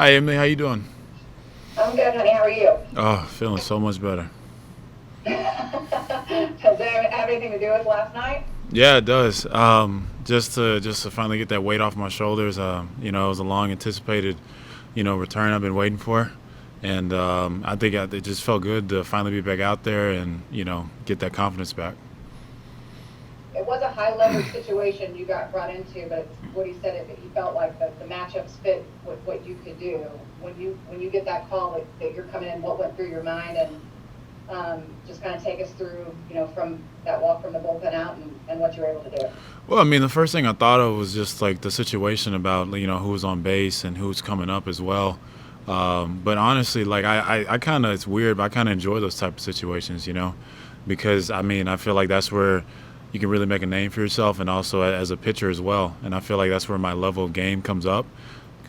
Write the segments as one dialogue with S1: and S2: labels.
S1: Hi, Emily. How you doing?
S2: I'm good, honey. How are you?
S1: Oh, feeling so much better.
S2: Does it have anything to do with last night?
S1: Yeah, it does. Just to finally get that weight off my shoulders. It was a long anticipated, return I've been waiting for, and I think it just felt good to finally be back out there and get that confidence back.
S2: It was a high leverage situation you got brought into, but it's what he said that he felt like the matchups fit what you could do. When you get that call that you're coming in, what went through your mind, and just kind of take us through, from that walk from the bullpen out and what you were able to do.
S1: Well, I mean, the first thing I thought of was just like the situation about who was on base and who's coming up as well. But honestly, like I kind of it's weird, but I kind of enjoy those type of situations, because I mean I feel like that's where you can really make a name for yourself, and also as a pitcher as well. And I feel like that's where my level of game comes up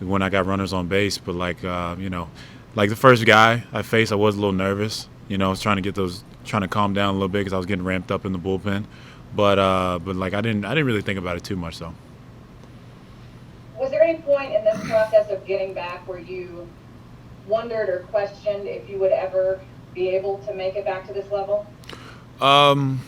S1: when I got runners on base. But like the first guy I faced, I was a little nervous. I was trying to calm down a little bit because I was getting ramped up in the bullpen. But like I didn't really think about it too much though.
S2: Was there any point in this process of getting back where you wondered or questioned if you would ever be able to make it back to this level?
S1: Um,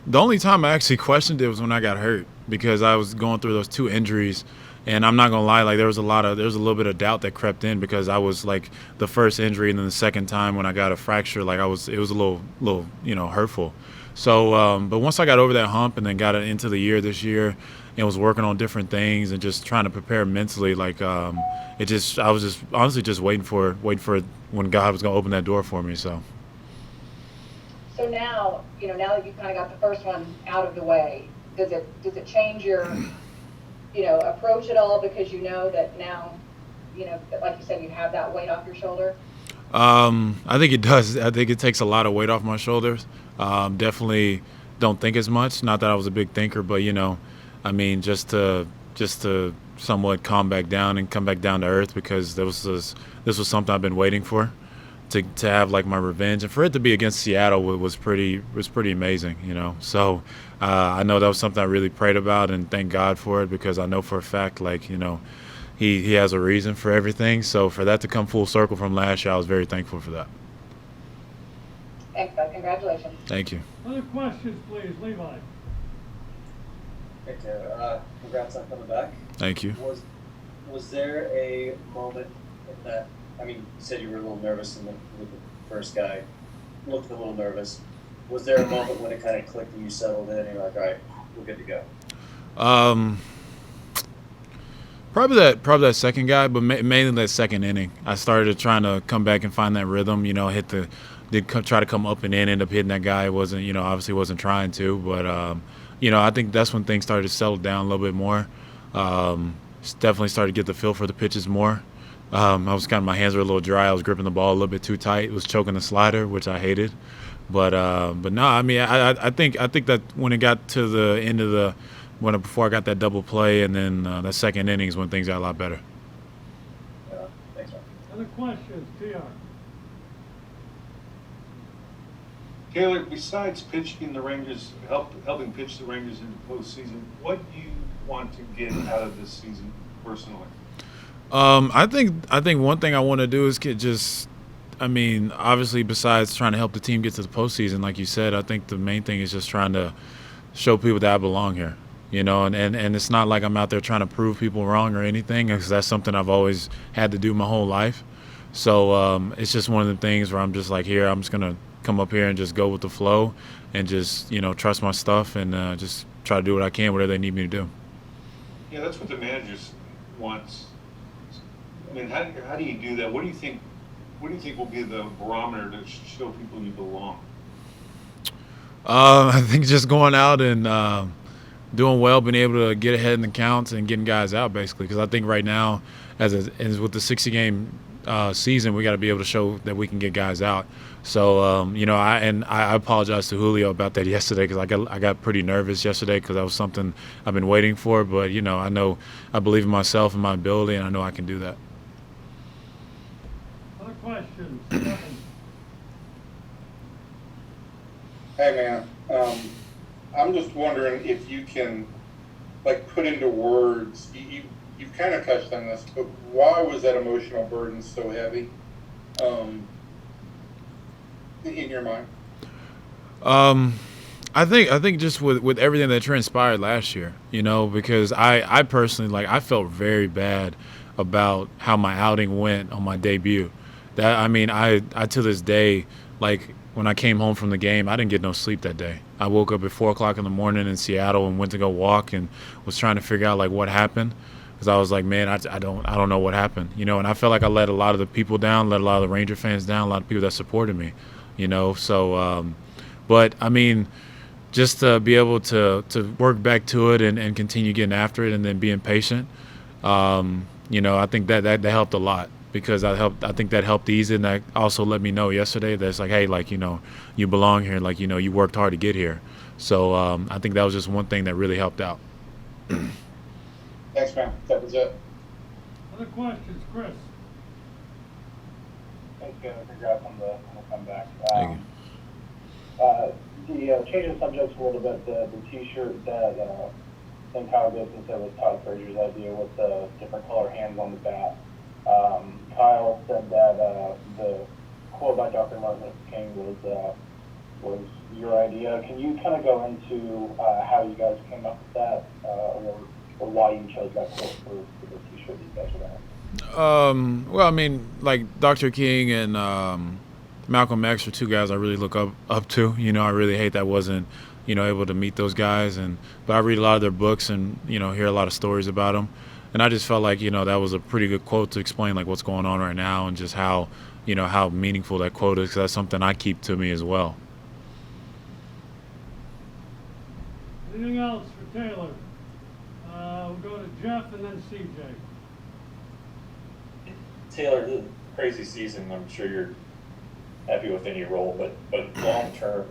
S1: The only time I actually questioned it was when I got hurt because I was going through those two injuries, and I'm not gonna lie, like there was a little bit of doubt that crept in because I was like the first injury and then the second time when I got a fracture, like it was a little hurtful. So, but once I got over that hump and then got into the year this year and was working on different things and just trying to prepare mentally, like I was just honestly just waiting for when God was gonna open that door for me. So.
S2: So now, now that you kind of got the first one out of the way, does it change your, approach at all because you know that now, like you said, you have that weight off your shoulder?
S1: I think it does. I think it takes a lot of weight off my shoulders. Definitely don't think as much. Not that I was a big thinker, but I mean, just to somewhat calm back down and come back down to earth because this was something I've been waiting for to have like my revenge, and for it to be against Seattle was pretty amazing. So I know that was something I really prayed about and thank God for it because I know for a fact like he has a reason for everything. So for that to come full circle from last year, I was very thankful for that.
S2: Thanks, bud. Congratulations.
S1: Thank you.
S3: Other questions, please, Levi.
S4: Hey Taylor, congrats on coming back.
S1: Thank you.
S4: Was there a moment in that? I mean, you said you were a little nervous with the first guy. Looked a little nervous. Was there a moment when it kind of clicked and you settled in and you're like, all right, we're good to go?
S1: Um, probably that second guy, but mainly that second inning. I started trying to come back and find that rhythm. Try to come up and in, end up hitting that guy. It wasn't obviously wasn't trying to, but I think that's when things started to settle down a little bit more. Definitely started to get the feel for the pitches more. I was my hands were a little dry. I was gripping the ball a little bit too tight. It was choking the slider, which I hated. But no, I mean, I think that when it got to the end of before I got that double play and then that second innings when things got a lot better.
S4: Yeah, thanks, man.
S3: Other questions, TR.
S5: Taylor, besides pitching the Rangers, helping pitch the Rangers in the postseason, what do you want to get out of this season personally?
S1: I think one thing I want to do is I mean, obviously, besides trying to help the team get to the postseason, like you said, I think the main thing is just trying to show people that I belong here. And it's not like I'm out there trying to prove people wrong or anything, because that's something I've always had to do my whole life. So it's just one of the things where I'm just like, here, I'm just gonna come up here and just go with the flow, and just trust my stuff and just try to do what I can, whatever they need me to do.
S5: Yeah, that's what the managers wants. I mean, how do you do that? What do you think? What do you think will be the barometer to show people you belong?
S1: I think just going out and doing well, being able to get ahead in the counts and getting guys out, basically. Because I think right now, as with the 60-game season, we got to be able to show that we can get guys out. So I apologize to Julio about that yesterday because I got pretty nervous yesterday because that was something I've been waiting for. But I believe in myself and my ability, and I know I can do that.
S3: Other questions, Kevin.
S6: Hey man, I'm just wondering if you can like put into words. you've kind of touched on this, but why was that emotional burden so heavy, in your mind?
S1: I think just with everything that transpired last year, because I personally, like, I felt very bad about how my outing went on my debut. That, I mean, I to this day, like, when I came home from the game, I didn't get no sleep that day. I woke up at 4 o'clock in the morning in Seattle and went to go walk and was trying to figure out like what happened, because I was like, man, I don't know what happened, and I felt like I let a lot of the people down, let a lot of the Ranger fans down, a lot of people that supported me, So, but I mean, just to be able to work back to it and continue getting after it and then being patient, I think that helped a lot, because I think that helped ease it, and that also let me know yesterday that it's like, hey, like, you belong here, like, you worked hard to get here. So I think that was just one thing that really helped out.
S6: Thanks, man. That was it.
S3: Other questions, Chris?
S7: Thanks, Kevin. Congrats on the comeback.
S1: Thank
S7: Changing subjects a little bit, the T-shirt that Tim Kyle Gibson said was Todd Frazier's idea with the different color hands on the bat. Kyle said that the quote by Dr. Martin Luther King was your idea. Can you kind of go into how you guys came up with that, or why you chose that quote for the T-shirt that you guys were wearing?
S1: Well, I mean, like, Dr. King and Malcolm X are two guys I really look up to. I really hate that I wasn't, able to meet those guys, but I read a lot of their books and, hear a lot of stories about them. And I just felt like, that was a pretty good quote to explain like what's going on right now, and just how, how meaningful that quote is, 'cause that's something I keep to me as well.
S3: Anything else for Taylor? We'll go to Jeff and then CJ.
S8: Taylor, the crazy season. I'm sure you're happy with any role, but long term,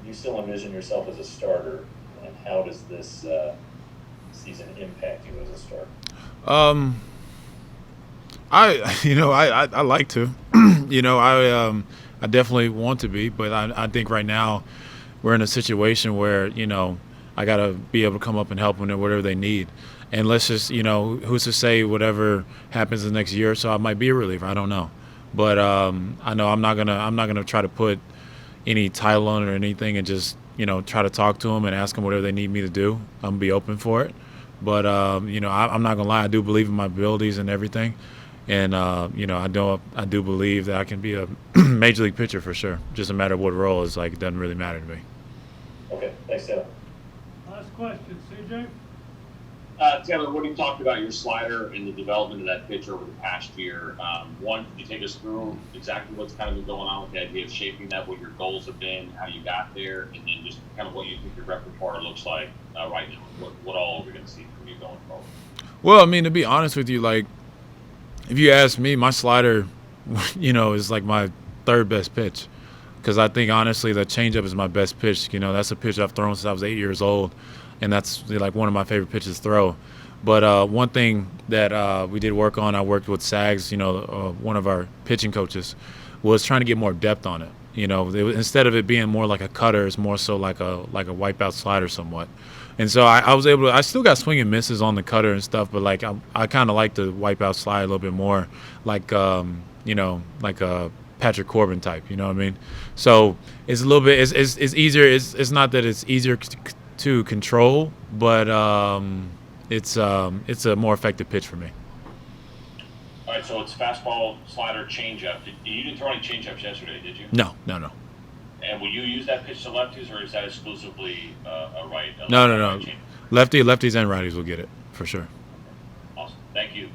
S8: you still envision yourself as a starter, and how does this season impact you as a starter?
S1: I like to, I definitely want to be, but I think right now we're in a situation where, I got to be able to come up and help them in whatever they need. And let's just, who's to say whatever happens the next year or so, I might be a reliever. I don't know. But I know I'm not gonna try to put any title on it or anything, and just, try to talk to them and ask them whatever they need me to do. I'm gonna be open for it. But I'm not gonna lie, I do believe in my abilities and everything. And I do believe that I can be a major league pitcher for sure. Just a matter of what role is, like, it doesn't really matter to me.
S8: Okay, thanks, Taylor.
S3: Last question, CJ?
S9: Taylor, when you talked about your slider and the development of that pitch over the past year, one, can you take us through exactly what's kind of been going on with the idea of shaping that, what your goals have been, how you got there, and then just kind of what you think your repertoire looks like right now? What all are we going to see from you going forward?
S1: Well, I mean, to be honest with you, like, if you ask me, my slider, is like my third best pitch. Because I think, honestly, the changeup is my best pitch. That's a pitch I've thrown since I was 8 years old, and that's like one of my favorite pitches to throw. But one thing that we did work on, I worked with Sags, one of our pitching coaches, was trying to get more depth on it. Instead of it being more like a cutter, it's more so like a wipeout slider somewhat. And so I was able to, I still got swing and misses on the cutter and stuff, but like I kind of like the wipeout slide a little bit more, like like a Patrick Corbin type. You know what I mean? So it's a little bit, it's easier. It's not that it's easier to control, but it's a more effective pitch for me.
S9: All right, so it's fastball, slider, changeup. You didn't throw any changeups yesterday, did you?
S1: No.
S9: And will you use that pitch to lefties, or is that exclusively a right?
S1: No. Lefties and righties will get it for sure.
S9: Awesome. Thank you.